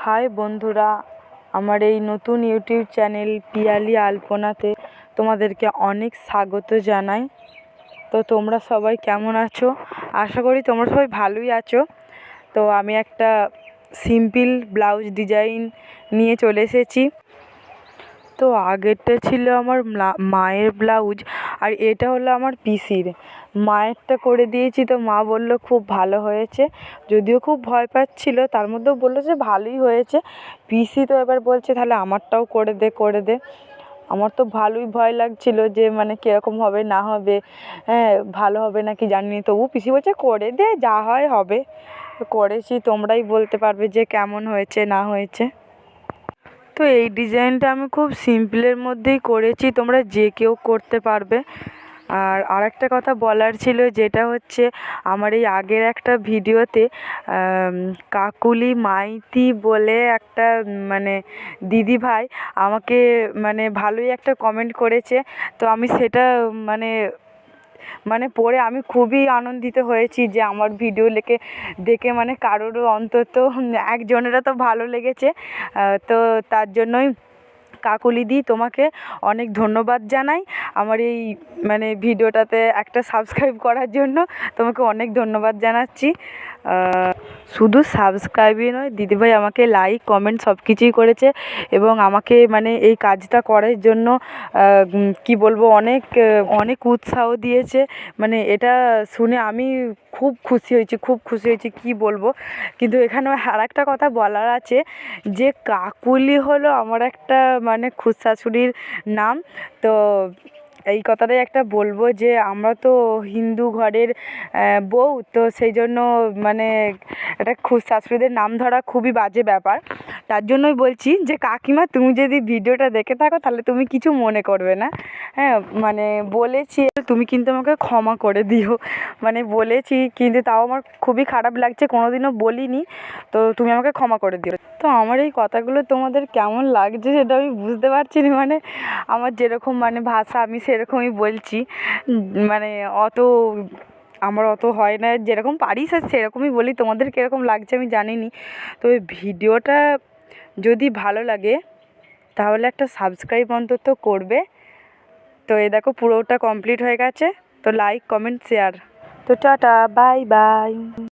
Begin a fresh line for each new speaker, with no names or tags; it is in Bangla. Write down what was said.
হাই বন্ধুরা, আমার এই নতুন ইউটিউব চ্যানেল পিয়ালি আলপনাতে তোমাদেরকে অনেক স্বাগত জানাই। তো তোমরা সবাই কেমন আছো? আশা করি তোমরা সবাই ভালোই আছো। তো আমি একটা সিম্পল ব্লাউজ ডিজাইন নিয়ে চলে এসেছি। তো আগেরটা ছিল আমার মায়ের ব্লাউজ, আর এটা হলো আমার পিসির। মায়েরটা করে দিয়েছি, তো মা বলল খুব ভালো হয়েছে, যদিও খুব ভয় পাচ্ছিল, তার মধ্যেও বললো যে ভালোই হয়েছে। পিসি তো এবার বলছে তাহলে আমারটাও করে দে করে দে। আমার তো ভালোই ভয় লাগছিল যে মানে কীরকম হবে না হবে, হ্যাঁ ভালো হবে নাকি জানি না, তবু পিসি বলছে করে দে, যা হয় হবে। করেছি, তোমরাই বলতে পারবে যে কেমন হয়েছে না হয়েছে। তো এই ডিজাইনটা আমি খুব সিম্পলের মধ্যেই করেছি, তোমরা যে কেউ করতে পারবে। আর আরেকটা কথা বলার ছিল, যেটা হচ্ছে আমার এই আগের একটা ভিডিওতে কাকুলি মাইতি বলে একটা মানে দিদিভাই আমাকে মানে ভালোই একটা কমেন্ট করেছে। তো আমি সেটা মানে মানে পড়ে আমি খুবই আনন্দিত হয়েছি যে আমার ভিডিও দেখে মানে কারোরও অন্তত একজনেরও তো ভালো লেগেছে। তো তার জন্যই কাকুলিদি তোমাকে অনেক ধন্যবাদ জানাই। আমার এই মানে ভিডিওটাতে একটা সাবস্ক্রাইব করার জন্য তোমাকে অনেক ধন্যবাদ জানাচ্ছি। শুধু সাবস্ক্রাইবই নয়, দিদিভাই আমাকে লাইক কমেন্ট সব কিছুই করেছে, এবং আমাকে মানে এই কাজটা করার জন্য কি বলবো অনেক অনেক উৎসাহ দিয়েছে। মানে এটা শুনে আমি খুব খুশি হয়েছি কি বলবো। কিন্তু এখানে আরেকটা কথা বলার আছে, যে কাকুলি হলো আমার একটা মানে খুড়শাশুড়ির নাম। তো এই কথাটাই একটা বলবো যে আমরা তো হিন্দু ঘরের বউ, তো সেই জন্য মানে একটা খুড়শাশুড়িদের নাম ধরা খুবই বাজে ব্যাপার। তার জন্যই বলছি যে কাকিমা, তুমি যদি ভিডিওটা দেখে থাকো তাহলে তুমি কিছু মনে করবে না। হ্যাঁ মানে বলেছি, তুমি কিন্তু আমাকে ক্ষমা করে দিও। মানে বলেছি কিন্তু তাও আমার খুবই খারাপ লাগছে, কোনোদিনও বলিনি, তো তুমি আমাকে ক্ষমা করে দিও। তো আমার এই কথাগুলো তোমাদের কেমন লাগছে সেটা আমি বুঝতে পারছি না। মানে আমার যেরকম মানে ভাষা আমি সেরকমই বলছি, মানে আমার অত হয় না, যেরকম পারি সেরকমই বলি। তোমাদের কীরকম লাগছে আমি জানি না। তো এই ভিডিওটা যদি ভালো লাগে তাহলে একটা সাবস্ক্রাইব অন্তত করবে। তো এই দেখো পুরোটা কমপ্লিট হয়ে গেছে। তো লাইক কমেন্ট শেয়ার। তো টাটা, বাই বাই।